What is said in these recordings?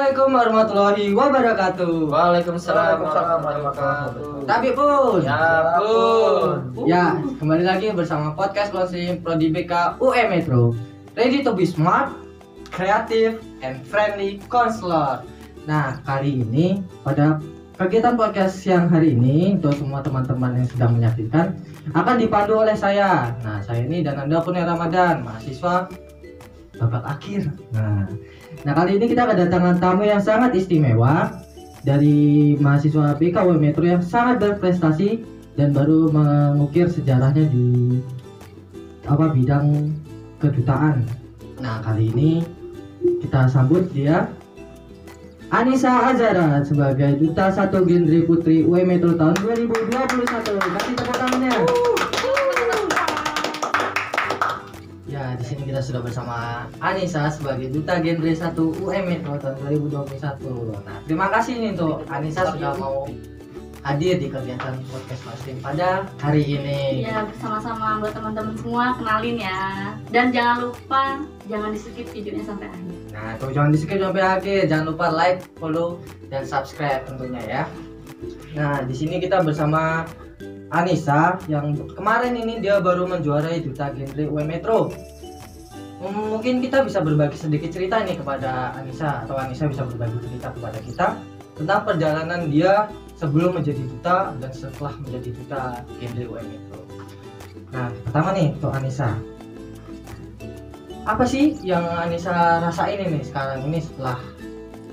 Assalamualaikum warahmatullahi wabarakatuh. Waalaikumsalam warahmatullahi wabarakatuh. Tapi pun. Ya pun. Ya, kembali lagi bersama podcast closing Prodi BK UM Metro. Ready to be smart, creative, and friendly counselor. Nah, kali ini pada kegiatan podcast siang hari ini untuk semua teman-teman yang sedang menyaksikan akan dipandu oleh saya. Nah, saya ini dan Anda Kurnia Ramadan, mahasiswa babak akhir. Nah, kali ini kita kedatangan tamu yang sangat istimewa dari mahasiswa BK UM Metro yang sangat berprestasi dan baru mengukir sejarahnya di bidang kedutaan. Nah, kali ini kita sambut dia Anissa Azhara sebagai Duta 1 Genre Putri UM Metro tahun 2021. Kasih tepuk tangannya. Ya, di sini kita sudah bersama Anissa sebagai Duta Genre 1 UM Metro tahun 2021. Nah, terima kasih nih untuk Anissa sudah mau hadir di kegiatan podcast Muslim pada hari ini. Iya, bersama-sama buat teman-teman semua, kenalin ya. Dan jangan lupa jangan di-skip videonya sampai akhir. Nah, tuh jangan di-skip sampai akhir. Jangan lupa like, follow, dan subscribe tentunya ya. Nah, di sini kita bersama Anissa yang kemarin ini dia baru menjuarai Duta Genre UM Metro. Mungkin kita bisa berbagi sedikit cerita nih kepada Anissa, atau Anissa bisa berbagi cerita kepada kita tentang perjalanan dia sebelum menjadi duta dan setelah menjadi duta Genre UM Metro. Nah, pertama nih untuk Anissa, apa sih yang Anissa rasain ini sekarang ini setelah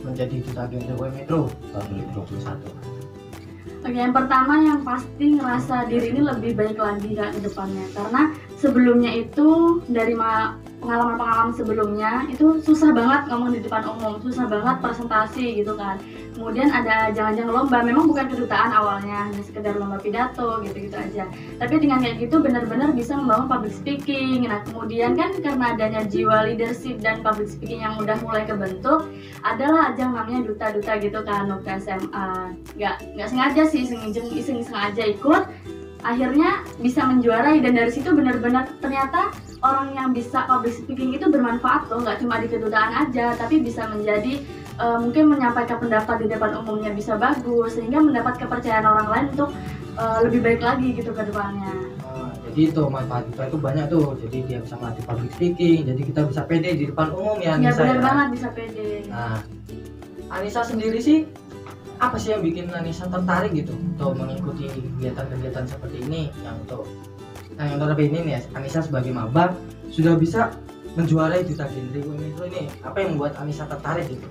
menjadi duta Genre UM Metro tahun 2021? Oke, yang pertama yang pasti ngerasa diri ini lebih baik lagi ke depannya. Karena sebelumnya itu dari pengalaman-pengalaman sebelumnya itu susah banget ngomong di depan umum, susah banget presentasi gitu kan. Kemudian ada ajang-ajang lomba, memang bukan kedutaan awalnya, hanya sekedar lomba pidato gitu-gitu aja. Tapi dengan kayak gitu benar-benar bisa membangun public speaking. Nah, kemudian kan karena adanya jiwa leadership dan public speaking yang udah mulai kebentuk, adalah ajang namanya duta-duta gitu kan, waktu SMA. Nggak sengaja sih, iseng-iseng aja ikut. Akhirnya bisa menjuarai, dan dari situ benar-benar ternyata orang yang bisa public speaking itu bermanfaat loh, nggak cuma di kedutaan aja, tapi bisa menjadi mungkin menyampaikan pendapat di depan umumnya bisa bagus, sehingga mendapat kepercayaan orang lain untuk lebih baik lagi gitu ke depannya. Jadi itu manfaat itu banyak tuh, jadi dia bisa melatih public speaking, jadi kita bisa pede di depan umum ya. Ya benar ya? banget, bisa pede. Nah, Anissa sendiri sih apa sih yang bikin Anissa tertarik gitu untuk mengikuti kegiatan-kegiatan seperti ini, yang untuk yang terlebih ini nih, Anissa sebagai maba sudah bisa menjuarai Duta Genre UM Metro ini, apa yang membuat Anissa tertarik gitu?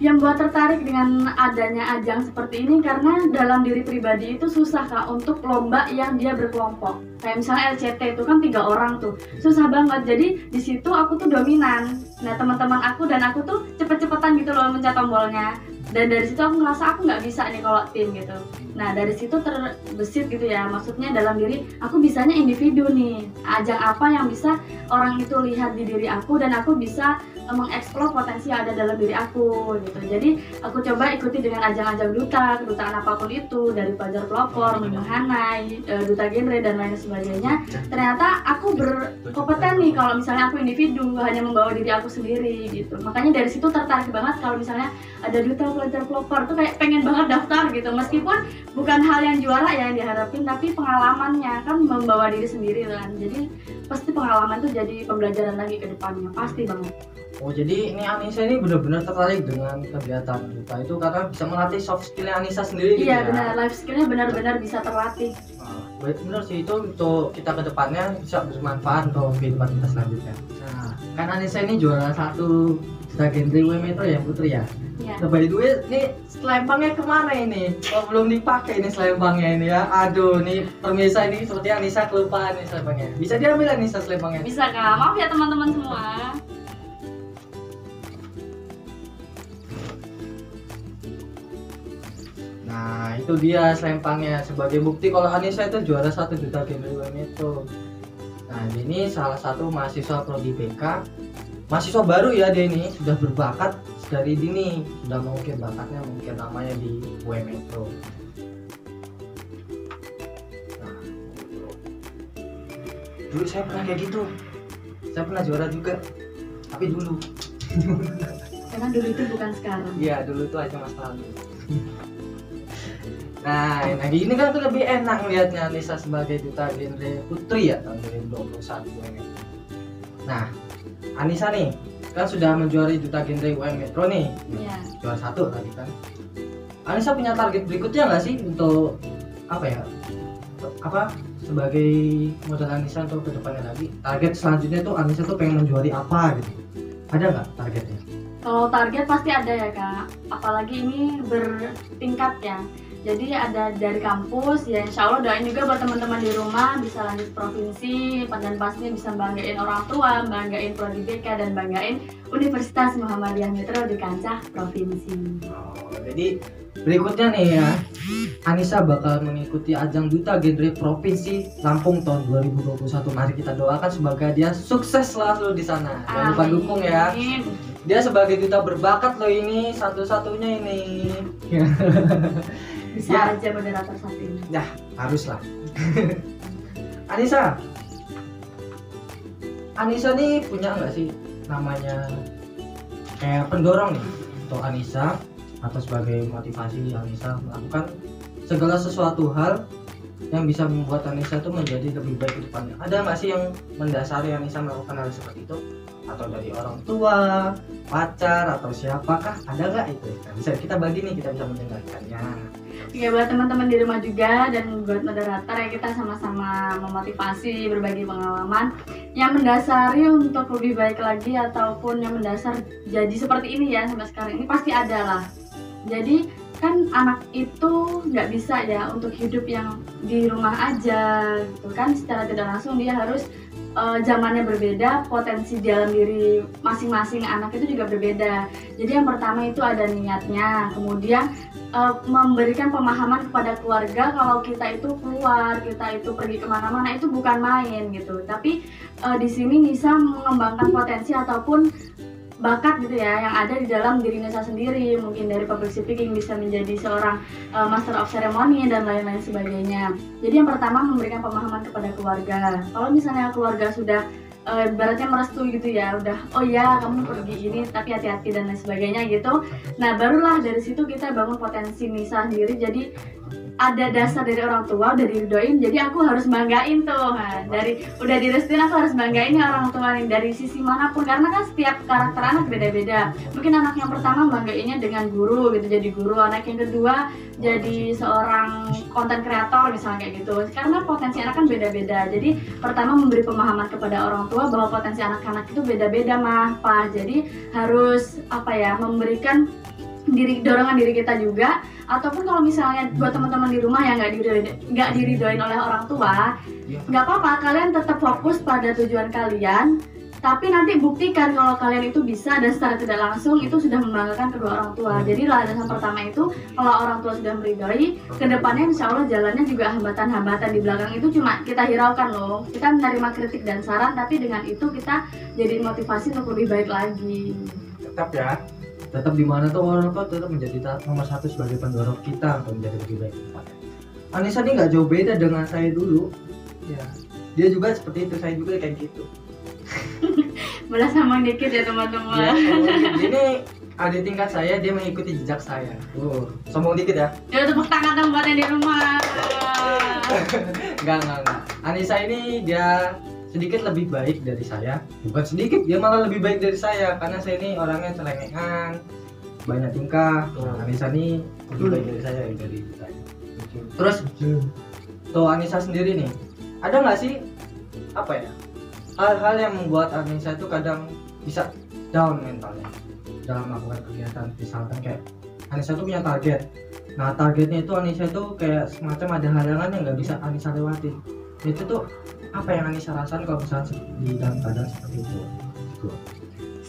Yang buat tertarik dengan adanya ajang seperti ini karena dalam diri pribadi itu susah Kak untuk lomba yang dia berkelompok. Kayak misalnya LCT itu kan 3 orang tuh, susah banget. Jadi di situ aku tuh dominan. Nah, teman-teman aku dan aku tuh cepet-cepetan gitu loh mencet tombolnya. Dan dari situ aku ngerasa aku nggak bisa nih kalau tim gitu. Nah, dari situ terbesit gitu ya, maksudnya dalam diri aku bisanya individu nih. Ajang apa yang bisa orang itu lihat di diri aku dan aku bisa mengeksplor potensi yang ada dalam diri aku gitu. Jadi aku coba ikuti dengan ajang-ajang duta, kedutaan apapun itu, dari Fajar Pelopor, Minung Hanai, Duta Genre dan lain sebagainya. Ternyata aku berkompeten nih kalau misalnya aku individu, hanya membawa diri aku sendiri gitu. Makanya dari situ tertarik banget kalau misalnya ada Duta Fajar Pelopor tuh kayak pengen banget daftar gitu. Meskipun bukan hal yang juara ya yang diharapin, tapi pengalamannya kan membawa diri sendiri kan. Jadi pasti pengalaman tuh jadi pembelajaran lagi ke depannya, pasti banget. Oh, jadi ini Anissa ini benar-benar tertarik dengan kegiatan duta itu karena bisa melatih soft skill-nya Anissa sendiri gitu ya? Iya benar, life skill-nya benar-benar bisa terlatih. Baik, benar sih, itu untuk kita ke depannya bisa bermanfaat untuk kehidupan kita selanjutnya. Nah, kan Anissa ini juara 1 Duta Genre UM Metro ya Putri ya? Iya. Nah, by the way, ini selempangnya kemana ini? Oh, belum dipakai ini selempangnya ini ya. Aduh, nih pemirsa ini seperti Anissa kelupaan nih selempangnya. Bisa diambil Anissa selempangnya? Bisa Kak, maaf ya teman-teman semua. Nah, itu dia selempangnya sebagai bukti kalau Anissa itu juara 1 Duta Genre UM Metro. Nah, ini salah satu mahasiswa Prodi BK, mahasiswa baru ya, dia ini sudah berbakat dari dini, sudah mengukir bakatnya, mengukir namanya di UM Metro. Nah, dulu saya pernah kayak gitu, saya pernah juara juga, tapi dulu Karena dulu itu bukan sekarang. Iya, dulu tuh aja masa lalu. Nah, ini kan tuh lebih enak lihatnya Anissa sebagai duta genre putri ya tahun 2021 ini. Nah, Anissa nih kan sudah menjuari duta genre UM Metro nih. Iya. Juara 1 tadi kan. Anissa punya target berikutnya nggak sih untuk apa ya? Apa sebagai modal Anissa untuk kedepannya lagi? Target selanjutnya tuh Anissa tuh pengen menjuari apa gitu? Ada nggak targetnya? Kalau target pasti ada ya kak, apalagi ini bertingkat ya. Jadi ada dari kampus ya, insya Allah doain juga buat teman-teman di rumah bisa lanjut provinsi dan pastinya bisa banggain orang tua, banggain Prodi BK dan banggain Universitas Muhammadiyah Metro di kancah provinsi. Oh, jadi berikutnya nih ya, Anissa bakal mengikuti ajang duta genre provinsi Lampung tahun 2021. Mari kita doakan semoga dia sukses selalu di sana. Jangan lupa dukung ya. Amin. Dia sebagai duta berbakat loh ini, satu-satunya ini. Bisa Ya. aja moderator satu ini. Ya, haruslah. Anissa nih punya nggak sih namanya kayak pendorong nih untuk Anissa atau sebagai motivasi Anissa melakukan segala sesuatu hal yang bisa membuat Anissa tuh menjadi lebih baik ke depannya? Ada nggak sih yang mendasari Anissa melakukan hal seperti itu? Atau dari orang tua, pacar, atau siapakah? Ada nggak itu? Nah, bisa kita bagi nih, kita bisa mendengarkannya. Oke, buat teman-teman di rumah juga dan buat moderator ya, kita sama-sama memotivasi berbagi pengalaman yang mendasari untuk lebih baik lagi ataupun yang mendasar jadi seperti ini ya sampai sekarang ini pasti ada lah. Jadi kan anak itu nggak bisa ya untuk hidup yang di rumah aja gitu kan, secara tidak langsung dia harus zamannya berbeda, potensi dalam diri masing-masing anak itu juga berbeda. Jadi yang pertama itu ada niatnya, kemudian memberikan pemahaman kepada keluarga kalau kita itu keluar, kita itu pergi kemana-mana itu bukan main gitu. Tapi di sini Nisa mengembangkan potensi ataupun bakat gitu ya yang ada di dalam diri Nisa sendiri, mungkin dari public speaking bisa menjadi seorang master of ceremony dan lain-lain sebagainya. Jadi yang pertama memberikan pemahaman kepada keluarga. Kalau misalnya keluarga sudah ibaratnya merestui gitu ya, udah oh ya kamu pergi ini tapi hati-hati dan lain sebagainya gitu. Nah barulah dari situ kita bangun potensi Nisa sendiri. Jadi ada dasar dari orang tua, udah diridoin, jadi aku harus banggain tuh. Nah, dari udah direstuin aku harus banggain ya orang tua nih dari sisi manapun, karena kan setiap karakter anak beda-beda. Mungkin anak yang pertama banggainnya dengan guru gitu, jadi guru. Anak yang kedua jadi seorang konten kreator misalnya kayak gitu. Karena potensi anak kan beda-beda. Jadi pertama memberi pemahaman kepada orang tua bahwa potensi anak-anak itu beda-beda mah, Pak. Jadi harus apa ya, memberikan dorongan diri kita juga. Ataupun kalau misalnya buat teman-teman di rumah yang nggak diridoin oleh orang tua, nggak apa-apa, kalian tetap fokus pada tujuan kalian, tapi nanti buktikan kalau kalian itu bisa dan secara tidak langsung itu sudah membanggakan kedua orang tua. Jadi landasan pertama itu kalau orang tua sudah meridoi, kedepannya insya Allah jalannya juga hambatan-hambatan di belakang itu cuma kita hiraukan loh. Kita menerima kritik dan saran, tapi dengan itu kita jadi motivasi untuk lebih baik lagi. Tetap ya, tetap di mana tuh orang tua tetap menjadi nomor satu sebagai pendorong kita untuk menjadi lebih baik. Anissa ini nggak jauh beda dengan saya dulu. Ya, dia juga seperti itu, saya juga kayak gitu. Boleh sambung dikit ya teman-teman. Ya, ini adik tingkat saya, dia mengikuti jejak saya. Sombong dikit ya. Jadi tepuk tangan dong buat yang di rumah. Enggak. Anissa ini dia sedikit lebih baik dari saya. Bukan sedikit, dia malah lebih baik dari saya. Karena saya ini orangnya celengan, banyak tingkah. Anissa ini lebih baik dari saya, dari saya. Terus tuh Anissa sendiri nih, ada nggak sih apa ya, hal-hal yang membuat Anissa itu kadang bisa down mentalnya dalam melakukan kegiatan? Misalkan kayak Anissa itu punya target. Nah targetnya itu Anissa itu kayak semacam ada halangan yang nggak bisa Anissa lewati. Itu tuh apa yang Anissa rasain kalau misalnya di dalam keadaan seperti itu?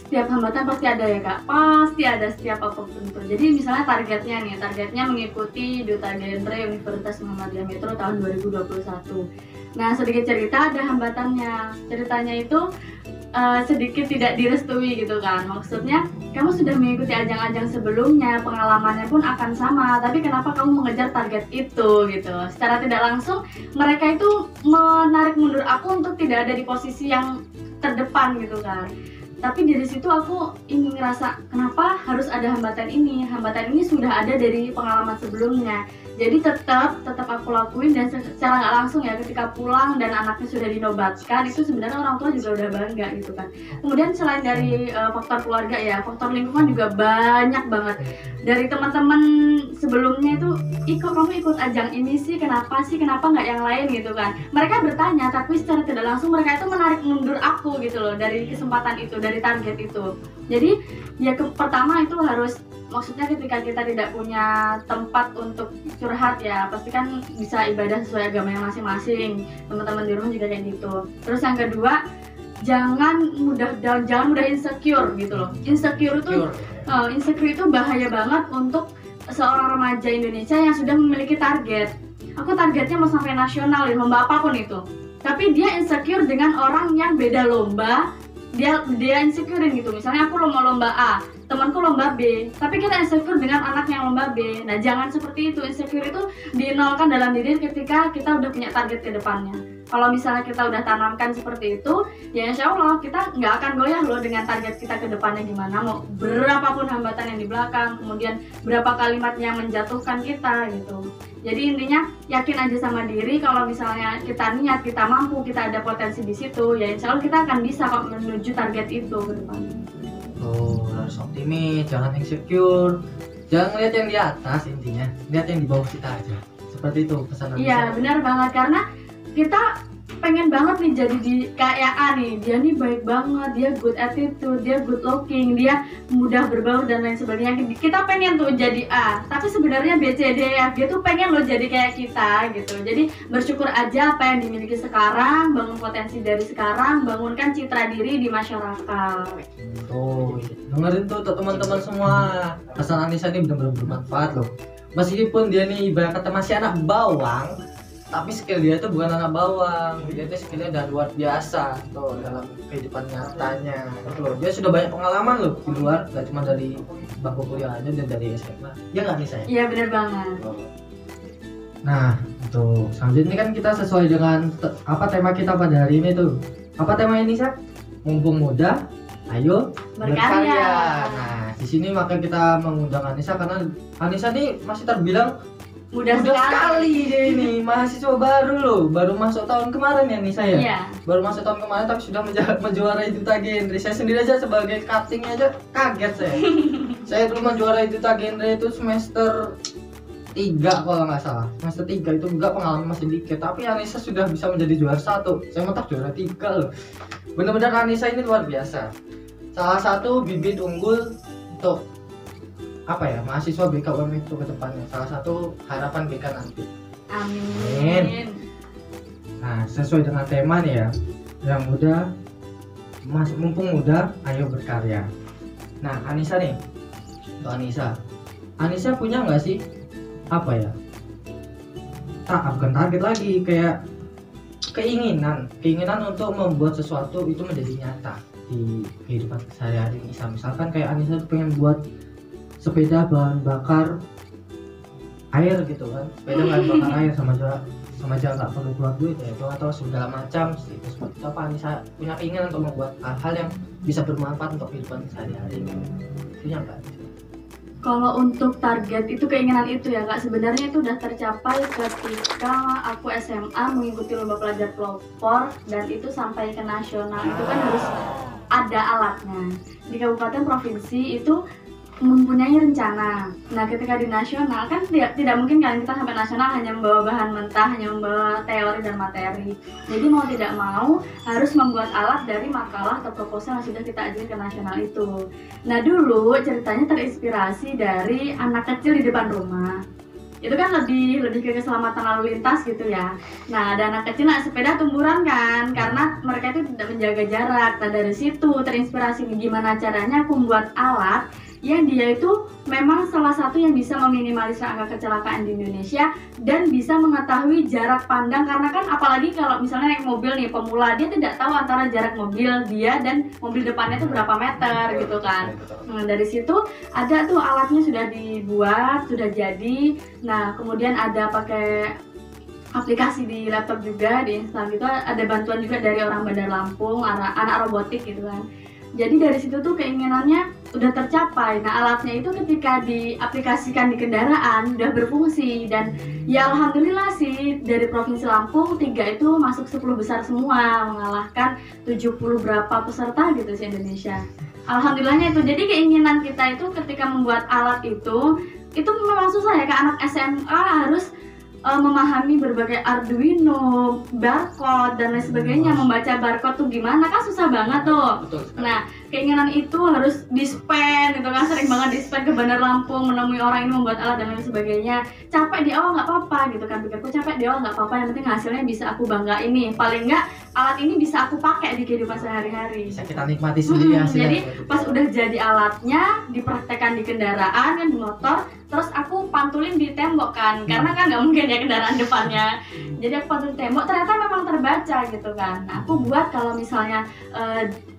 Setiap hambatan pasti ada ya kak, pasti ada setiap apapun itu. Jadi misalnya targetnya mengikuti duta genre Universitas Muhammadiyah Metro tahun 2021. Nah sedikit cerita, ada hambatannya. Ceritanya itu sedikit tidak direstui gitu kan. Maksudnya kamu sudah mengikuti ajang-ajang sebelumnya, pengalamannya pun akan sama, tapi kenapa kamu mengejar target itu gitu. Secara tidak langsung mereka itu menarik mundur aku untuk tidak ada di posisi yang terdepan gitu kan. Tapi dari situ aku ingin ngerasa kenapa harus ada hambatan ini. Hambatan ini sudah ada dari pengalaman sebelumnya. Jadi tetap aku lakuin, dan secara nggak langsung ya, ketika pulang dan anaknya sudah dinobatkan, itu sebenarnya orang tua juga udah bangga gitu kan. Kemudian selain dari faktor keluarga ya, faktor lingkungan juga banyak banget. Dari teman-teman sebelumnya itu, kamu ikut ajang ini sih, kenapa nggak yang lain gitu kan. Mereka bertanya, tapi secara tidak langsung mereka itu menarik mundur aku gitu loh dari kesempatan itu, dari target itu. Jadi ya pertama itu harus, maksudnya ketika kita tidak punya tempat untuk curhat ya, pasti kan bisa ibadah sesuai agama yang masing-masing. Teman-teman di rumah juga kayak gitu. Terus yang kedua, jangan mudah insecure gitu loh. Insecure itu bahaya banget untuk seorang remaja Indonesia yang sudah memiliki target. Aku targetnya mau sampai nasional ya, lomba apapun itu. Tapi dia insecure dengan orang yang beda lomba, dia insecurein gitu. Misalnya aku mau lomba A, temanku lomba B, tapi kita insecure dengan anak yang lomba B. Nah, jangan seperti itu. Insecure itu dinolkan dalam diri ketika kita udah punya target ke depannya. Kalau misalnya kita udah tanamkan seperti itu, ya insya Allah kita nggak akan goyah loh dengan target kita ke depannya gimana. Mau berapapun hambatan yang di belakang, kemudian berapa kalimat yang menjatuhkan kita gitu. Jadi intinya yakin aja sama diri. Kalau misalnya kita niat, kita mampu, kita ada potensi di situ, ya insya Allah kita akan bisa kok menuju target itu ke depannya. Oh, harus optimis, jangan insecure, jangan lihat yang di atas, intinya lihat yang di bawah kita aja. Seperti itu pesan Anissa. Iya, benar banget, karena kita pengen banget nih jadi kayak A nih, dia nih baik banget, dia good attitude, dia good looking, dia mudah berbaur dan lain sebagainya. Kita pengen tuh jadi A, tapi sebenarnya B, C, D, E, F, G tuh pengen loh jadi kayak kita gitu. Jadi bersyukur aja apa yang dimiliki sekarang, bangun potensi dari sekarang, bangunkan citra diri di masyarakat. Tuh, dengerin tuh teman-teman semua, pesan Anissa ini benar-benar bermanfaat loh. Meskipun dia nih ibarat kata masih anak bawang, tapi skill dia tuh bukan anak bawang, dia tuh skillnya udah luar biasa tuh dalam kehidupan nyatanya loh. Dia sudah banyak pengalaman loh di luar, gak cuma dari bangku kuliah aja dan dari SMA. Ya nggak nih saya? Iya, benar banget. Nah, tuh selanjutnya kan kita sesuai dengan apa tema kita pada hari ini tuh. Apa tema ini, Sak? Mumpung muda, ayo berkarya. Nah, di sini maka kita mengundang Anissa karena Anissa nih masih terbilang mudah sekali dia ini, mahasiswa baru loh, baru masuk tahun kemarin ya nih saya. Iya. Baru masuk tahun kemarin tapi sudah menjuarai Duta Genre. Saya sendiri aja sebagai cutting aja kaget saya. Saya dulu menjuarai Duta Genre itu semester 3 kalau nggak salah. Semester 3 itu enggak, pengalaman masih dikit, tapi Anissa sudah bisa menjadi juara 1. Saya mentok juara 3 loh. Benar-benar Anissa ini luar biasa. Salah satu bibit unggul untuk apa ya, mahasiswa BK UM itu ke depannya, salah satu harapan BK nanti. Amin. Nah, sesuai dengan tema nih ya, yang muda, mumpung muda, ayo berkarya. Nah, Anissa nih, untuk Anissa punya nggak sih apa ya? Bukan target lagi, kayak keinginan untuk membuat sesuatu itu menjadi nyata di kehidupan sehari-hari. Misalkan kayak Anissa tuh pengen buat sepeda bahan bakar air gitu kan, sepeda bahan bakar air sama aja nggak perlu keluar duit ya, atau segala macam gitu. Seperti itu apa Anissa punya keinginan untuk membuat hal-hal yang bisa bermanfaat untuk kehidupan sehari-hari? Punya nggak? Kalau untuk target itu, keinginan itu ya Kak, sebenarnya itu udah tercapai ketika aku SMA mengikuti lomba pelajar pelopor, dan itu sampai ke nasional. Itu kan harus ada alatnya. Di kabupaten provinsi itu mempunyai rencana. Nah, ketika di nasional kan tidak mungkin kan kita sampai nasional hanya membawa bahan mentah, hanya membawa teori dan materi. Jadi mau tidak mau harus membuat alat dari makalah atau proposal yang sudah kita ajukan ke nasional itu. Nah, dulu ceritanya terinspirasi dari anak kecil di depan rumah. Itu kan lebih ke keselamatan lalu lintas gitu ya. Nah, ada anak kecil naik sepeda tumburan kan, karena mereka itu tidak menjaga jarak. Nah, dari situ terinspirasi gimana caranya aku membuat alat yang dia itu memang salah satu yang bisa meminimalisir angka kecelakaan di Indonesia dan bisa mengetahui jarak pandang. Karena kan apalagi kalau misalnya naik mobil nih, pemula, dia tidak tahu antara jarak mobil dia dan mobil depannya itu berapa meter gitu kan. Nah, dari situ ada tuh alatnya sudah dibuat, sudah jadi. Nah, kemudian ada pakai aplikasi di laptop juga, di Instagram gitu, ada bantuan juga dari orang Bandar Lampung, anak robotik gitu kan. Jadi dari situ tuh keinginannya udah tercapai. Nah alatnya itu ketika diaplikasikan di kendaraan udah berfungsi, dan ya alhamdulillah sih dari Provinsi Lampung 3 itu masuk 10 besar semua, mengalahkan 70 berapa peserta gitu sih Indonesia. Alhamdulillahnya itu. Jadi keinginan kita itu ketika membuat alat itu memang susah ya, ke anak SMA harus memahami berbagai Arduino, barcode dan lain sebagainya. Membaca barcode tuh gimana kan susah banget tuh. Nah keinginan itu harus dispen gitu kan, sering banget dispen ke Bandar Lampung menemui orang ini membuat alat dan lain sebagainya. Capek di awal nggak apa-apa gitu kan, pikirku capek di awal nggak apa-apa, yang penting hasilnya bisa aku banggain nih, paling nggak alat ini bisa aku pakai di kehidupan sehari-hari, bisa kita nikmati sendiri hasilnya. Jadi pas udah jadi alatnya dipraktekkan di kendaraan kan, di motor, terus aku pantulin di tembok kan, karena kan nggak mungkin ya kendaraan depannya, jadi aku pantulin tembok, ternyata memang terbaca gitu kan. Nah, aku buat kalau misalnya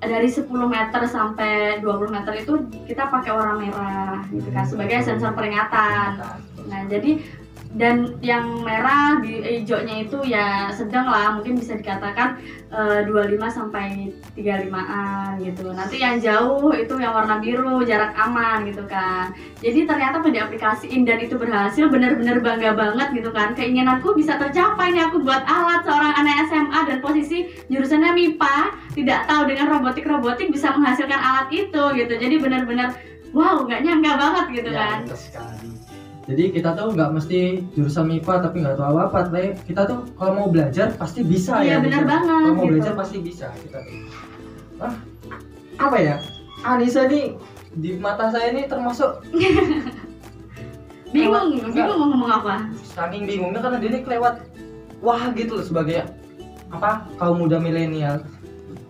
dari 10 meter sampai 20 meter itu kita pakai warna merah gitu kan sebagai sensor peringatan. Nah jadi dan yang merah di hijaunya itu ya sedang lah, mungkin bisa dikatakan 25 sampai 35an gitu. Nanti yang jauh itu yang warna biru, jarak aman gitu kan. Jadi ternyata pada diaplikasiin dan itu berhasil, benar-benar bangga banget gitu kan. Keinginanku bisa tercapai nih, aku buat alat seorang anak SMA dan posisi jurusannya MIPA, tidak tahu dengan robotik bisa menghasilkan alat itu gitu. Jadi benar-benar wow, nggak nyangka banget gitu kan. Sekali. Jadi kita tuh nggak mesti jurusan MIPA tapi nggak tahu apa-apa. Kita tuh kalau mau belajar pasti bisa ya. Iya benar banget. Kalau mau gitu. belajar pasti bisa kita tuh. Apa ya? Anissa nih di mata saya ini termasuk bingung mau ngomong apa. Saking bingungnya karena dia ini kelewat wah gitu loh, sebagai apa kaum muda milenial.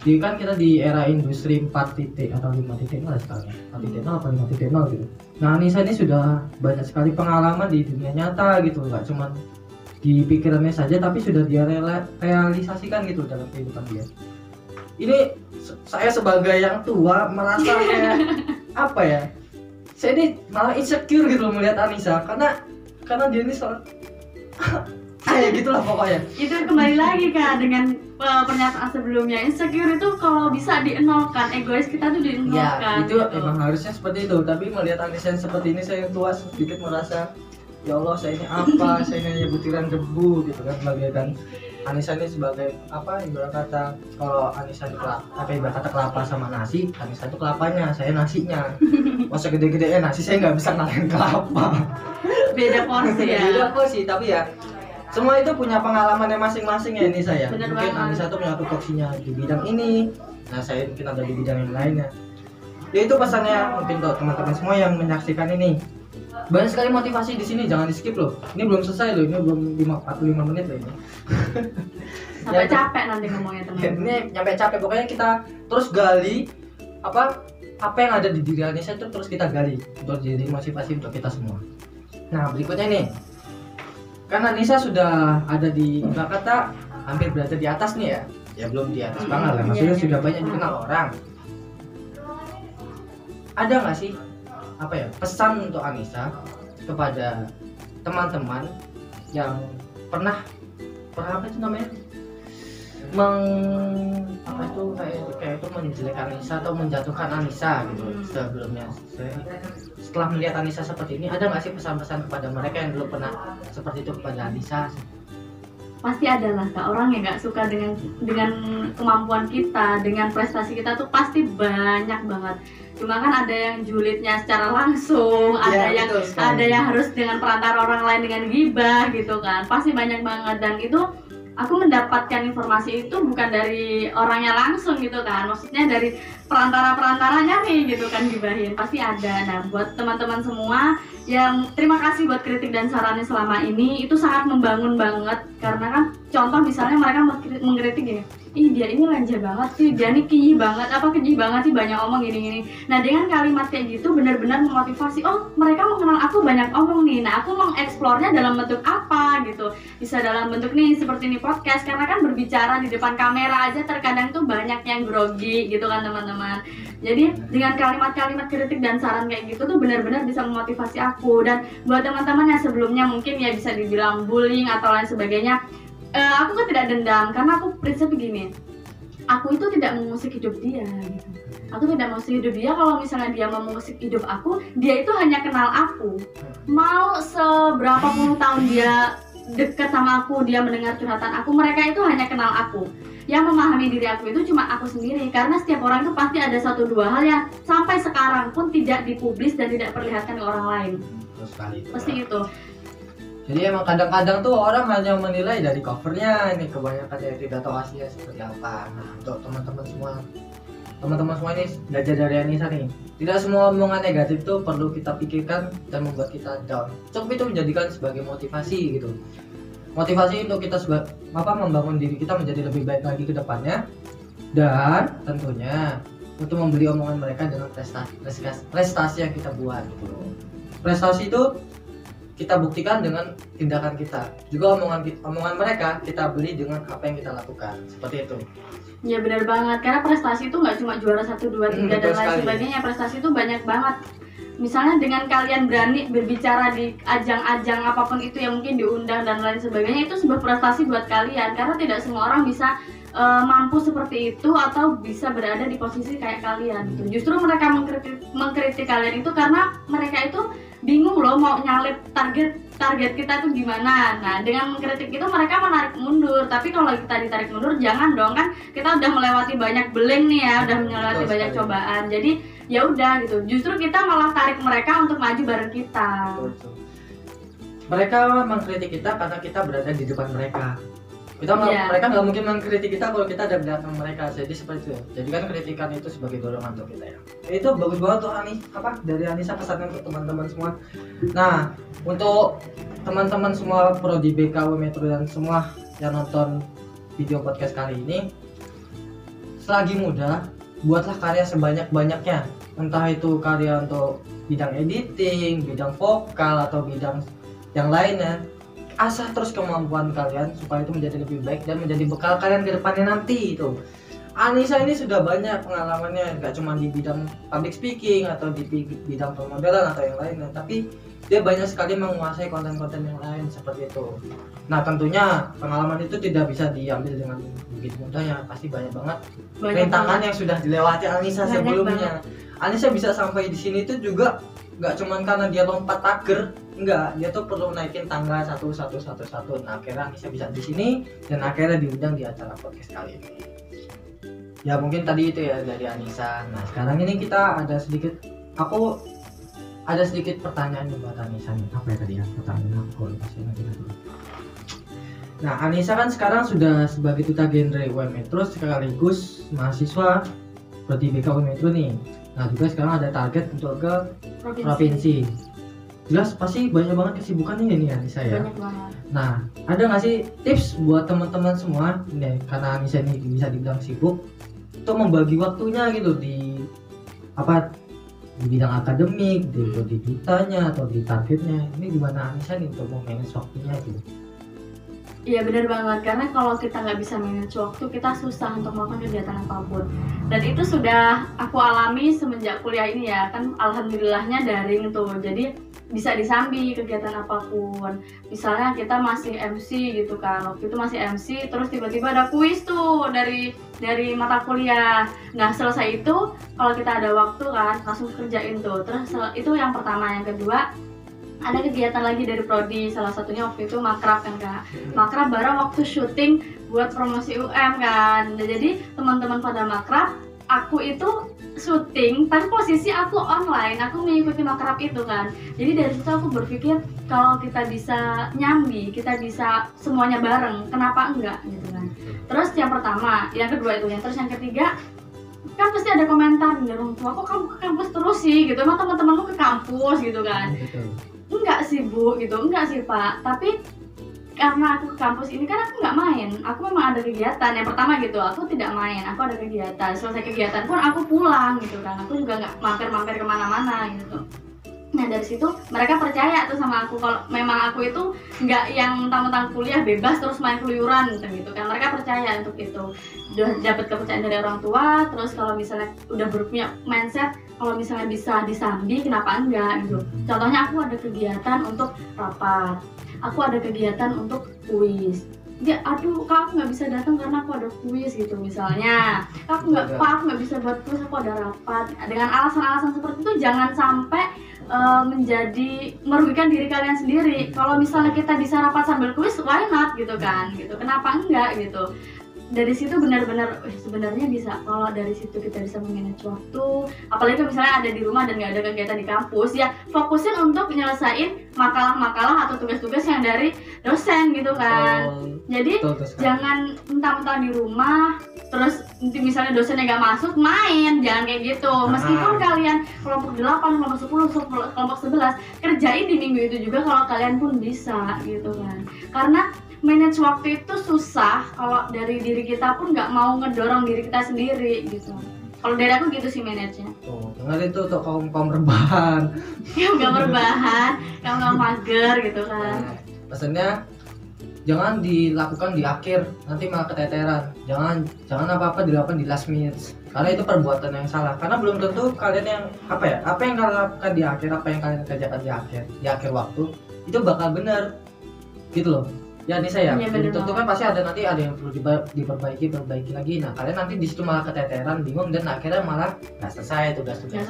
Jadi kan kita di era industri 4 titik atau 5 titik lah sekarang, 4 titik 0 atau 5 titik 0 gitu. Nah Anissa ini sudah banyak sekali pengalaman di dunia nyata gitu, nggak cuma di pikirannya saja tapi sudah dia realisasikan gitu dalam kehidupan dia. Ini saya sebagai yang tua merasa kayak apa ya, saya ini malah insecure gitu melihat Anissa karena dia ini sangat kayak gitulah pokoknya. Itu kembali lagi Kak dengan pernyataan sebelumnya, insecure itu kalau bisa dienolkan, egois kita tuh dienolkan. Ya itu gitu. emang harusnya seperti itu, tapi melihat Anissa seperti ini saya yang tua sedikit merasa ya Allah saya ini apa, saya ini hanya butiran debu gitu kan. Bagaikan Anissa ini sebagai apa, ibarat kata kalau Anissa itu ibarat kata kelapa sama nasi, Anissa itu kelapanya, saya nasinya. Masa gede-gedenya nasi saya nggak bisa ngalahin kelapa. Beda porsi ya. Beda porsi, tapi ya semua itu punya pengalamannya masing-masing ya ini saya. Bener mungkin banget. Anissa tuh punya tupoksinya di bidang ini, nah saya mungkin ada di bidang yang lainnya. Ya itu pesannya mungkin untuk teman-teman semua yang menyaksikan ini. Banyak sekali motivasi di sini, jangan di skip loh. Ini belum selesai loh, ini belum 45 menit loh ini. Sampai Ya, capek nanti ngomongnya teman-teman. ini nyampe capek, pokoknya kita terus gali apa yang ada di diri Anissa itu terus kita gali untuk jadi motivasi untuk kita semua. Nah berikutnya nih, karena Anissa sudah ada di ibarat kata hampir berada di atas nih ya belum di atas banget lah, maksudnya Iya. sudah banyak dikenal orang. Ada nggak sih apa ya pesan untuk Anissa kepada teman-teman yang pernah apa itu namanya kayak itu menjelekkan Anissa atau menjatuhkan Anissa gitu sebelumnya. Setelah melihat Anissa seperti ini, ada nggak sih pesan-pesan kepada mereka yang dulu pernah seperti itu kepada Anissa? Pasti ada lah Kak, orang yang nggak suka dengan kemampuan kita, dengan prestasi kita tuh pasti banyak banget. Cuma kan ada yang julidnya secara langsung, ada yang harus dengan perantara orang lain dengan gibah gitu kan. Pasti banyak banget, dan itu aku mendapatkan informasi itu bukan dari orangnya langsung gitu kan, maksudnya dari perantara-perantaranya nih gitu kan, gibahin pasti ada. Nah buat teman-teman semua yang terima kasih buat kritik dan sarannya selama ini, itu sangat membangun banget. Karena kan contoh misalnya mereka mengkritik gini, ih dia ini manja banget sih, dia ini keyih banget sih, banyak omong gini-gini. Nah dengan kalimat kayak gitu benar-benar memotivasi, oh mereka mengenal aku banyak omong nih, nah aku mengeksplornya dalam bentuk apa gitu. Bisa dalam bentuk nih seperti ini podcast, karena kan berbicara di depan kamera aja terkadang tuh banyak yang grogi gitu kan teman-teman. Jadi dengan kalimat-kalimat kritik dan saran kayak gitu tuh benar-benar bisa memotivasi aku. Dan buat teman-teman yang sebelumnya mungkin ya bisa dibilang bullying atau lain sebagainya, aku kan tidak dendam, karena aku prinsip begini, aku itu tidak mengusik hidup dia gitu. Aku tidak mau sehidup dia. Kalau misalnya dia mau mengusik hidup aku, dia itu hanya kenal aku. Mau seberapa puluh tahun dia dekat sama aku, dia mendengar curhatan aku, mereka itu hanya kenal aku. Yang memahami diri aku itu cuma aku sendiri. Karena setiap orang itu pasti ada 1-2 hal yang sampai sekarang pun tidak dipublis dan tidak perlihatkan ke orang lain. Terus sekali itu. Pasti itu. Jadi emang kadang-kadang tuh orang hanya menilai dari covernya, ini kebanyakan yang tidak tahu aslinya seperti apa. Nah, untuk teman-teman semua ini belajar dari Anissa nih. Tidak semua omongan negatif tuh perlu kita pikirkan dan membuat kita down. Cukup itu menjadikan sebagai motivasi gitu. Motivasi untuk kita membangun diri kita menjadi lebih baik lagi ke depannya. Dan tentunya untuk membeli omongan mereka dengan prestasi yang kita buat gitu. Prestasi itu kita buktikan dengan tindakan kita. Juga omongan mereka kita beli dengan apa yang kita lakukan. Seperti itu. Ya benar banget, karena prestasi itu nggak cuma juara 1, 2, 3 dan lain sebagainya. Prestasi itu banyak banget. Misalnya dengan kalian berani berbicara di ajang-ajang apapun itu yang mungkin diundang dan lain sebagainya, itu sebuah prestasi buat kalian. Karena tidak semua orang bisa mampu seperti itu atau bisa berada di posisi kayak kalian gitu. Justru mereka mengkritik kalian itu karena mereka itu bingung loh mau nyalip target kita itu gimana. Nah, dengan mengkritik itu mereka menarik mundur. Tapi kalau kita ditarik mundur, jangan dong, kan kita udah melewati banyak beling nih ya, udah melewati banyak cobaan. Jadi ya udah gitu. Justru kita malah tarik mereka untuk maju bareng kita. Betul. Mereka mengkritik kita karena kita berada di depan mereka. Mereka nggak mungkin mengkritik kita kalau kita ada di belakang mereka. Jadi seperti itu. Jadi kan kritikan itu sebagai dorongan untuk kita ya. Itu bagus banget tuh dari Anissa pesannya untuk teman-teman semua. Nah, untuk teman-teman semua Prodi BKU Metro dan semua yang nonton video podcast kali ini, selagi muda, buatlah karya sebanyak-banyaknya. Entah itu karya untuk bidang editing, bidang vokal atau bidang yang lainnya. Asah terus kemampuan kalian supaya itu menjadi lebih baik dan menjadi bekal kalian ke depannya nanti itu. Anissa ini sudah banyak pengalamannya, nggak cuma di bidang public speaking atau di bidang pemodelan atau yang lainnya, tapi dia banyak sekali menguasai konten-konten yang lain seperti itu. Nah, tentunya pengalaman itu tidak bisa diambil dengan begitu mudahnya, pasti banyak banget rintangan yang sudah dilewati Anissa sebelumnya. Anissa bisa sampai di sini itu juga nggak cuma karena dia lompat pagar, enggak, dia tuh perlu naikin tangga satu. Nah, akhirnya Anissa bisa di sini dan akhirnya diundang di acara podcast kali ini. Ya mungkin tadi itu ya dari Anissa. Nah, sekarang ini aku ada sedikit pertanyaan buat Anissa nih. Apa ya tadi ya pertanyaan aku pasti nanti. Nah, Anissa kan sekarang sudah sebagai duta genre UM Metro sekaligus mahasiswa Prodi BKU Metro nih. Nah, juga sekarang ada target untuk ke provinsi. Jelas pasti banyak banget kesibukannya ini Anissa ya. Banyak banget. Nah, ada nggak sih tips buat teman-teman semua nih, karena Anissa ini bisa dibilang sibuk, untuk membagi waktunya gitu di bidang akademik, di dutanya atau di targetnya. Ini gimana Anissa nih untuk memanage waktunya gitu? Iya benar banget, karena kalau kita nggak bisa manage waktu, kita susah untuk melakukan kegiatan apapun. Dan itu sudah aku alami semenjak kuliah ini ya, kan alhamdulillahnya daring tuh, jadi bisa disambi kegiatan apapun. Misalnya kita masih MC gitu kan, waktu itu masih MC, terus tiba-tiba ada kuis tuh dari mata kuliah. Nah, selesai itu kalau kita ada waktu kan langsung kerjain tuh. Terus itu yang pertama. Yang kedua, ada kegiatan lagi dari prodi, salah satunya waktu itu makrab kan Kak. Makrab bareng waktu syuting buat promosi UM kan. Nah, jadi teman-teman pada makrab, aku itu syuting tapi posisi aku online, aku mengikuti makrab itu kan. Jadi dari situ aku berpikir kalau kita bisa nyambi, kita bisa semuanya bareng, kenapa enggak gitu kan. Terus yang pertama, yang kedua itu ya. Terus yang ketiga, kan pasti ada komentar dari orang tua, kok kamu ke kampus terus sih gitu, emang teman-temanmu ke kampus gitu kan. Enggak sih Bu gitu, enggak sih Pak, tapi karena aku ke kampus ini kan aku nggak main, aku memang ada kegiatan. Yang pertama gitu, aku tidak main, aku ada kegiatan. Selesai kegiatan pun aku pulang gitu kan, aku juga nggak mampir-mampir kemana-mana gitu. Nah dari situ mereka percaya tuh sama aku, kalau memang aku itu nggak yang mentang-mentang kuliah bebas terus main keluyuran gitu kan. Mereka percaya untuk itu, udah dapat kepercayaan dari orang tua. Terus kalau misalnya udah punya mindset kalau misalnya bisa disambi, kenapa enggak gitu. Contohnya aku ada kegiatan untuk rapat, aku ada kegiatan untuk kuis. dia aduh kak aku nggak bisa datang karena aku ada kuis gitu misalnya, aku nggak bisa buat kuis, aku ada rapat. Dengan alasan-alasan seperti itu jangan sampai menjadi merugikan diri kalian sendiri. Kalau misalnya kita bisa rapat sambil kuis, why not gitu kan, gitu kenapa enggak gitu. Dari situ benar-benar sebenarnya bisa, kalau dari situ kita bisa memanage waktu, apalagi misalnya ada di rumah dan nggak ada kegiatan di kampus, ya fokusin untuk nyelesain makalah-makalah atau tugas-tugas yang dari dosen gitu kan. Jadi jangan mentang-mentang di rumah terus nanti misalnya dosennya nggak masuk main, jangan kayak gitu. Meskipun kalian kelompok 8, kelompok 10, kelompok 11 kerjain di minggu itu juga kalau kalian pun bisa gitu kan. Karena manage waktu itu susah kalau dari diri kita pun nggak mau ngedorong diri kita sendiri gitu. Kalau dari aku gitu sih manage-nya. Tuh, dengar itu tuh kaum rebahan. Yang nggak berbahan, yang mager gitu kan. Nah, pesannya jangan dilakukan di akhir, nanti malah keteteran. Jangan apa-apa dilakukan di last minute. Karena itu perbuatan yang salah. Karena belum tentu kalian yang apa yang kalian lakukan di akhir, apa yang kalian kerjakan di akhir waktu itu bakal benar. Gitu loh. Ya ini saya, tentu kan pasti ada yang perlu diperbaiki lagi. Nah kalian nanti di situ malah keteteran, bingung dan akhirnya malah nggak selesai tugasnya.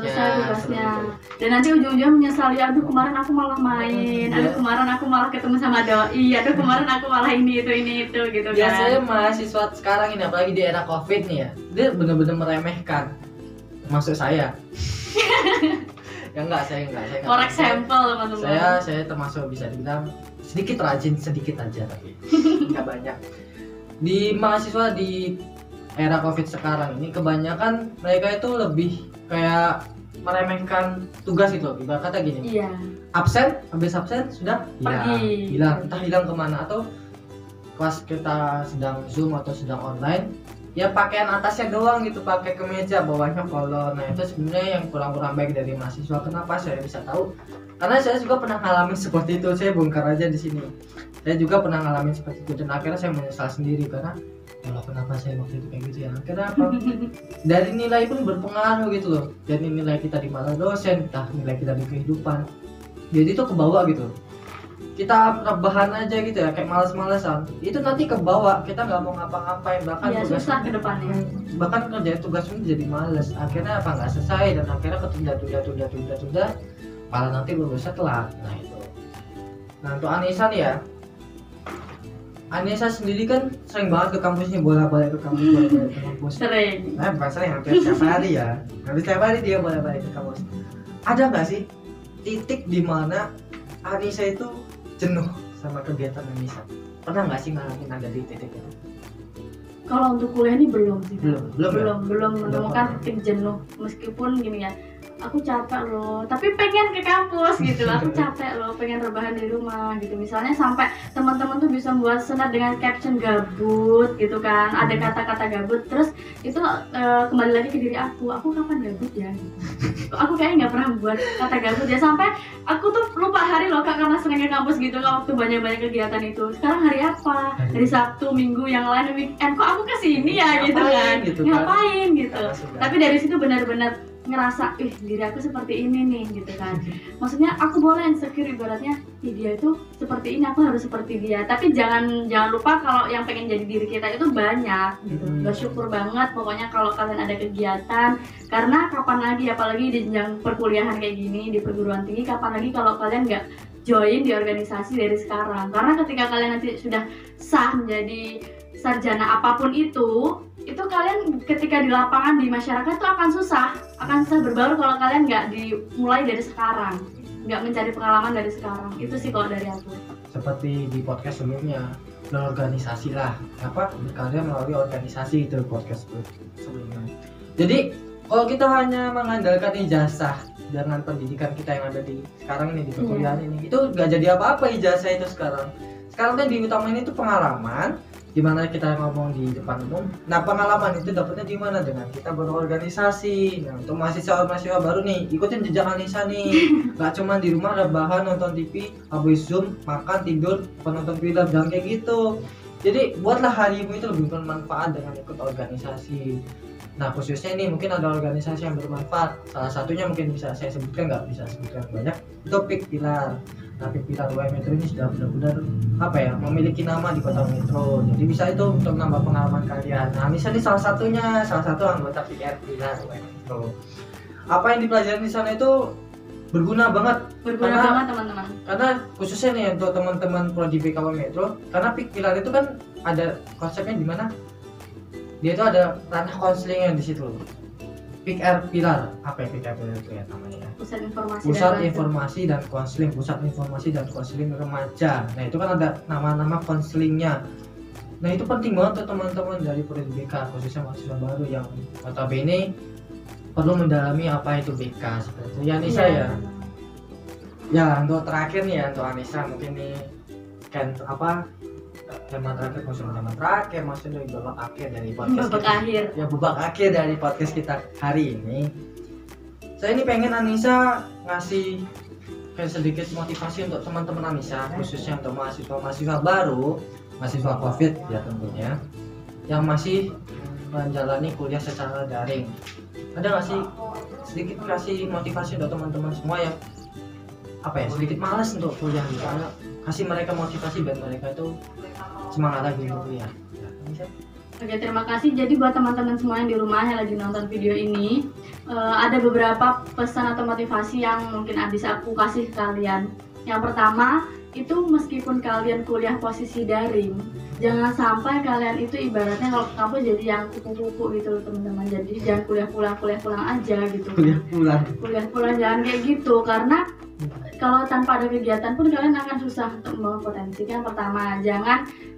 Dan nanti ujung-ujungnya menyesali, aduh kemarin aku malah main, aduh kemarin aku malah ketemu sama doi, aduh kemarin aku malah ini itu gitu kan. Biasanya mahasiswa sekarang ini apalagi di era COVID nih ya, dia benar-benar meremehkan. Maksud saya. Ya saya enggak. For example teman-teman. Saya termasuk bisa dibilang sedikit rajin, sedikit aja tapi nggak banyak. Di mahasiswa di era COVID sekarang ini kebanyakan mereka itu lebih kayak meremehkan tugas itu. Ibarat kata gini, iya. habis absen sudah pergi, hilang kemana, atau kelas kita sedang Zoom atau sedang online, ya pakaian atasnya doang gitu, pakai kemeja, bawahnya kolor. Nah itu sebenarnya yang kurang baik dari mahasiswa. Kenapa saya bisa tahu? Karena saya juga pernah ngalamin seperti itu. Saya bongkar aja di sini. Saya juga pernah ngalamin seperti itu dan akhirnya saya menyesal sendiri karena ya kenapa saya waktu itu kayak gitu ya. Akhirnya apa? Dari nilai pun berpengaruh gitu loh. Dari nilai kita di mata dosen, entah nilai kita di kehidupan. Jadi itu kebawa gitu. Kita rebahan aja gitu ya, kayak malas-malasan. Itu nanti kebawa, kita nggak mau ngapa-ngapain, bahkan ya, susah ke depannya. Bahkan kerjain tugas pun jadi males. Akhirnya apa nggak selesai dan akhirnya ketunda. Malah nanti lulusnya telat. Nah itu. Nah untuk Anissa nih ya, Anissa sendiri kan sering banget ke kampus nih, bolak-balik ke kampus. Sering. Nah bukan sering, hampir setiap hari ya. Hampir setiap hari dia bolak-balik ke kampus. Ada nggak sih titik di mana Anissa itu jenuh sama kegiatan Anissa? Pernah nggak sih ngalamin ada di titik itu? Kalau untuk kuliah ini belum sih. Belum menemukan titik jenuh. Meskipun gini ya, aku capek loh, tapi pengen ke kampus gitu. Aku capek loh, pengen rebahan di rumah gitu. Misalnya sampai teman-teman tuh bisa membuat senat dengan caption gabut gitu kan. Ada kata-kata gabut, terus itu kembali lagi ke diri aku kapan gabut ya gitu. Aku kayaknya nggak pernah buat kata gabut ya, sampai aku tuh lupa hari loh Kak, karena sering ke kampus gitu kan, waktu banyak kegiatan itu. Sekarang hari apa? Hari Sabtu, Minggu, yang lain weekend, kok aku kesini ya gitu kan. Ngapain gitu. Tapi dari situ benar-benar ngerasa, diri aku seperti ini nih gitu kan. Maksudnya aku boleh insecure, ibaratnya dia itu seperti ini, aku harus seperti dia. Tapi jangan lupa kalau yang pengen jadi diri kita itu banyak gitu. Bersyukur banget pokoknya kalau kalian ada kegiatan, karena kapan lagi, apalagi di jenjang perkuliahan kayak gini di perguruan tinggi, kapan lagi kalau kalian nggak join di organisasi dari sekarang. Karena ketika kalian nanti sudah sah menjadi sarjana apapun itu kalian ketika di lapangan di masyarakat itu akan susah berbaur kalau kalian nggak dimulai dari sekarang, nggak mencari pengalaman dari sekarang. Itu sih kalau dari aku. Seperti di podcast sebelumnya, berorganisasi lah, berkarya melalui organisasi itu podcast sebelumnya. Jadi kalau kita hanya mengandalkan ijazah dengan pendidikan kita yang ada di sekarang ini di perkuliahan ini, itu nggak jadi apa-apa ijazah itu sekarang. Sekarang tuh diutamain itu pengalaman. Dimana kita ngomong di depan umum, nah pengalaman itu dapatnya di mana? Dengan kita berorganisasi. Nah untuk mahasiswa baru nih, ikutin jejak Anissa nih, nggak cuma di rumah rebahan nonton TV, habis Zoom, makan, tidur, nonton film, jangan kayak gitu. Jadi buatlah harimu itu lebih bermanfaat dengan ikut organisasi. Nah khususnya ini mungkin ada organisasi yang bermanfaat. Salah satunya mungkin bisa saya sebutkan, nggak bisa sebutkan banyak, itu PIK Pilar. Tapi Pilar UM Metro ini sudah benar-benar apa ya, memiliki nama di kota Metro. Jadi bisa itu untuk menambah pengalaman kalian. Nah, misalnya salah satu anggota PR Pilar UM Metro. Apa yang dipelajari di sana itu berguna banget banget teman-teman. Karena khususnya nih untuk teman-teman prodi BKW Metro, karena Pilar itu kan ada konsepnya di mana dia itu ada ranah konselingnya di situ. PR Pilar, apa ya PR Pilar itu ya namanya? Pusat informasi dan konseling, pusat informasi dan konseling remaja. Nah itu kan ada nama-nama konselingnya. Nah itu penting banget untuk teman-teman dari prodi BK, khususnya mahasiswa baru yang notabene perlu mendalami apa itu BK seperti itu. Ya Anissa ya. Ya untuk terakhir nih ya untuk Anissa mungkin nih kan apa zaman terakhir maksudnya di babak akhir dari podcast babak kita. Akhir. Ya babak akhir dari podcast kita hari ini. Saya ini pengen Anissa ngasih kayak sedikit motivasi untuk teman-teman Anissa, khususnya untuk mahasiswa baru, mahasiswa COVID ya tentunya, yang masih menjalani kuliah secara daring. Ada nggak sih sedikit kasih motivasi untuk teman-teman semua yang apa ya sedikit malas untuk kuliah gitu, kasih mereka motivasi biar mereka itu semangat lagi untuk kuliah. Oke, terima kasih. Jadi buat teman-teman semua yang di rumah yang lagi nonton video ini, ada beberapa pesan atau motivasi yang mungkin bisa aku kasih ke kalian. Yang pertama, itu meskipun kalian kuliah posisi daring, jangan sampai kalian itu ibaratnya kalau kamu jadi yang kupu-kupu gitu loh teman-teman. Jadi jangan kuliah pulang aja gitu. Kuliah pulang jangan kayak gitu, karena kalau tanpa ada kegiatan pun kalian akan susah untuk membangun potensi. Yang pertama,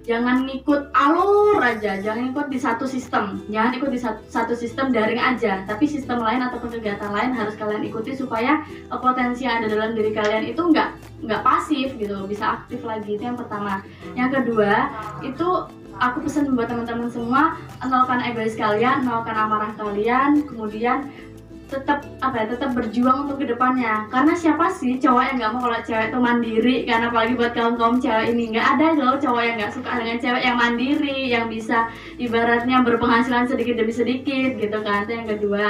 jangan ngikut alur aja, jangan ikut di satu sistem, jangan ikut di satu sistem daring aja, tapi sistem lain ataupun kegiatan lain harus kalian ikuti supaya potensi yang ada dalam diri kalian itu nggak pasif gitu, bisa aktif lagi. Itu yang pertama. Yang kedua, itu aku pesan buat teman-teman semua, nolkan egois kalian, nolkan amarah kalian, kemudian tetap berjuang untuk kedepannya. Karena siapa sih cowok yang nggak mau kalau cewek itu mandiri? Karena apalagi buat kaum cewek ini, nggak ada loh cowok yang nggak suka dengan cewek yang mandiri, yang bisa ibaratnya berpenghasilan sedikit demi sedikit gitu kan. Itu yang kedua.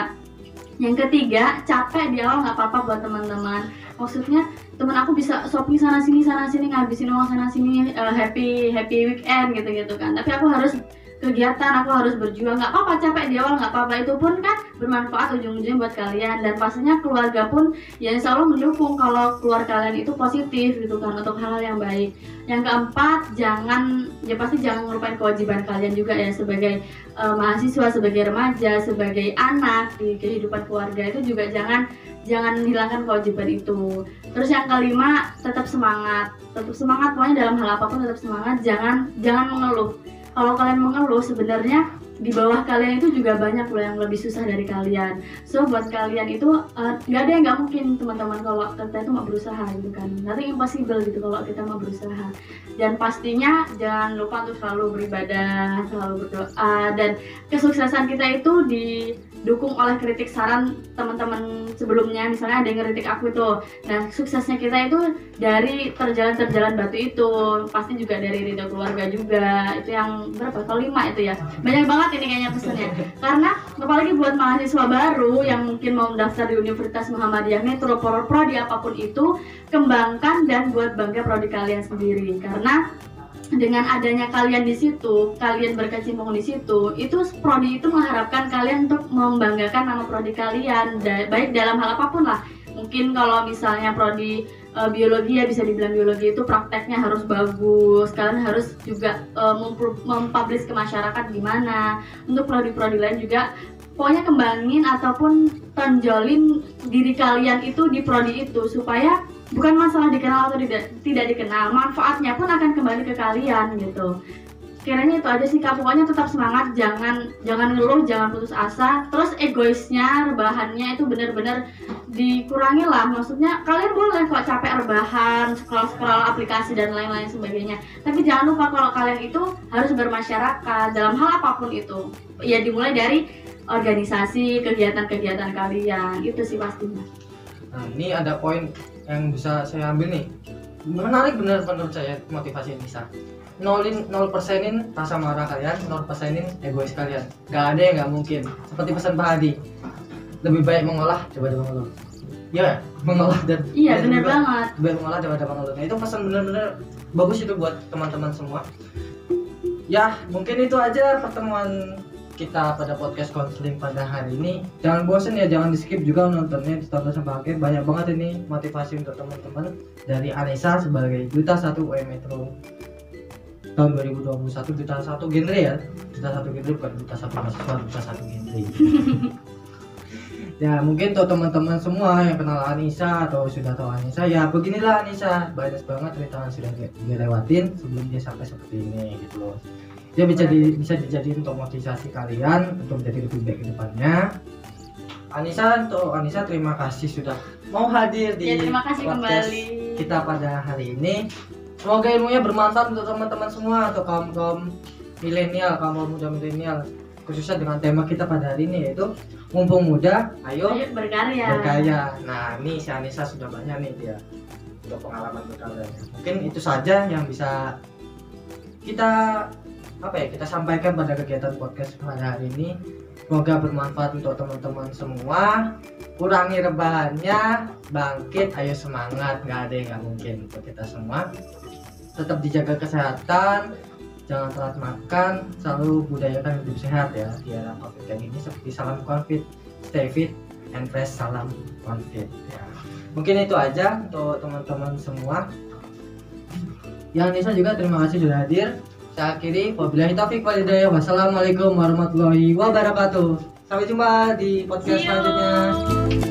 Yang ketiga, capek di awal nggak apa-apa buat teman-teman. Maksudnya teman aku bisa shopping sana sini ngabisin uang sana sini, happy weekend gitu kan. Tapi aku harus kegiatan, aku harus berjuang. Nggak apa-apa capek di awal, nggak apa-apa, itu pun kan bermanfaat ujung-ujungnya buat kalian. Dan pastinya keluarga pun ya insya Allah mendukung kalau keluar kalian itu positif gitu kan, untuk hal-hal yang baik. Yang keempat, jangan ngelupain kewajiban kalian juga ya sebagai mahasiswa, sebagai remaja, sebagai anak di kehidupan keluarga. Itu juga jangan hilangkan kewajiban itu. Terus yang kelima, tetap semangat pokoknya dalam hal apapun tetap semangat, jangan mengeluh. Kalau kalian mengeluh, sebenarnya di bawah kalian itu juga banyak loh yang lebih susah dari kalian. So buat kalian itu nggak ada yang nggak mungkin teman-teman kalau kita itu mau berusaha gitu kan. Nothing impossible gitu kalau kita mau berusaha. Dan pastinya jangan lupa untuk selalu beribadah, selalu berdoa, dan kesuksesan kita itu didukung oleh kritik saran teman-teman sebelumnya. Misalnya ada yang ngeritik aku itu, nah suksesnya kita itu dari terjalan batu itu, pasti juga dari ridho keluarga juga. Itu yang berapa? Kelima itu ya. Banyak banget ini kayaknya pesannya. Karena apalagi buat mahasiswa baru yang mungkin mau mendaftar di Universitas Muhammadiyah Metro, prodi apapun itu, kembangkan dan buat bangga prodi kalian sendiri. Karena dengan adanya kalian di situ, kalian berkecimpung di situ, itu prodi itu mengharapkan kalian untuk membanggakan nama prodi kalian, baik dalam hal apapun lah. Mungkin kalau misalnya prodi biologi, ya bisa dibilang biologi itu prakteknya harus bagus, kalian harus juga mempublish ke masyarakat gimana. Untuk prodi-prodi lain juga pokoknya kembangin ataupun tonjolin diri kalian itu di prodi itu, supaya bukan masalah dikenal atau tidak dikenal, manfaatnya pun akan kembali ke kalian gitu. Kiranya itu aja sih Kak, pokoknya tetap semangat, jangan ngeluh, jangan putus asa. Terus egoisnya, rebahannya itu benar-benar dikurangi lah. Maksudnya kalian boleh kok capek rebahan, scroll aplikasi dan lain-lain sebagainya, tapi jangan lupa kalau kalian itu harus bermasyarakat dalam hal apapun itu. Ya dimulai dari organisasi, kegiatan-kegiatan kalian, itu sih pastinya. Nah ini ada poin yang bisa saya ambil nih, menarik bener menurut saya motivasi Nisa. 0%in rasa marah kalian, 0%in egois kalian. Gak ada yang gak mungkin. Seperti pesan Pak Hadi, lebih baik mengolah, coba mengeluh. ya mengolah dan Iya, dan benar juga banget. mengolah daripada mengeluh. Nah, itu pesan bener-bener bagus itu buat teman-teman semua. Ya, mungkin itu aja pertemuan kita pada podcast konseling pada hari ini. Jangan bosen ya, jangan di skip juga nontonnya, ditonton sampai akhir. Banyak banget ini motivasi untuk teman-teman. Dari Anissa sebagai Duta 1 UM Metro tahun 2021, Duta 1 genre ya. Duta 1 genre bukan Duta 1 mahasiswa, Duta 1 genre. Ya mungkin tuh teman-teman semua yang kenal Anissa atau sudah tahu Anissa, ya beginilah Anissa, banyak banget cerita yang sudah dia lewatin sebelum dia sampai seperti ini gitu loh. Dia bisa dijadiin untuk motivasi kalian untuk menjadi lebih baik ke depannya. Anissa terima kasih sudah mau hadir di Ya, terima kasih podcast kembali. kita pada hari ini. Semoga ilmunya bermanfaat untuk teman-teman semua atau kaum milenial, kaum muda milenial, khususnya dengan tema kita pada hari ini yaitu mumpung muda, ayo berkarya. Nah, ini si Anissa sudah banyak nih dia untuk pengalaman berkaryanya. Mungkin itu saja yang bisa kita sampaikan pada kegiatan podcast pada hari ini. Semoga bermanfaat untuk teman-teman semua. Kurangi rebahannya, bangkit, ayo semangat. Nggak ada yang nggak mungkin untuk kita semua. Tetap dijaga kesehatan, jangan telat makan, selalu budayakan hidup sehat ya di era COVID yang ini, seperti salam COVID, stay fit and fresh, salam COVID ya. Mungkin itu aja untuk teman-teman semua. Yang Nisa juga terima kasih sudah hadir. Saya akhiri, wabillahi taufiq wal hidayah. Wassalamualaikum warahmatullahi wabarakatuh. Sampai jumpa di podcast selanjutnya.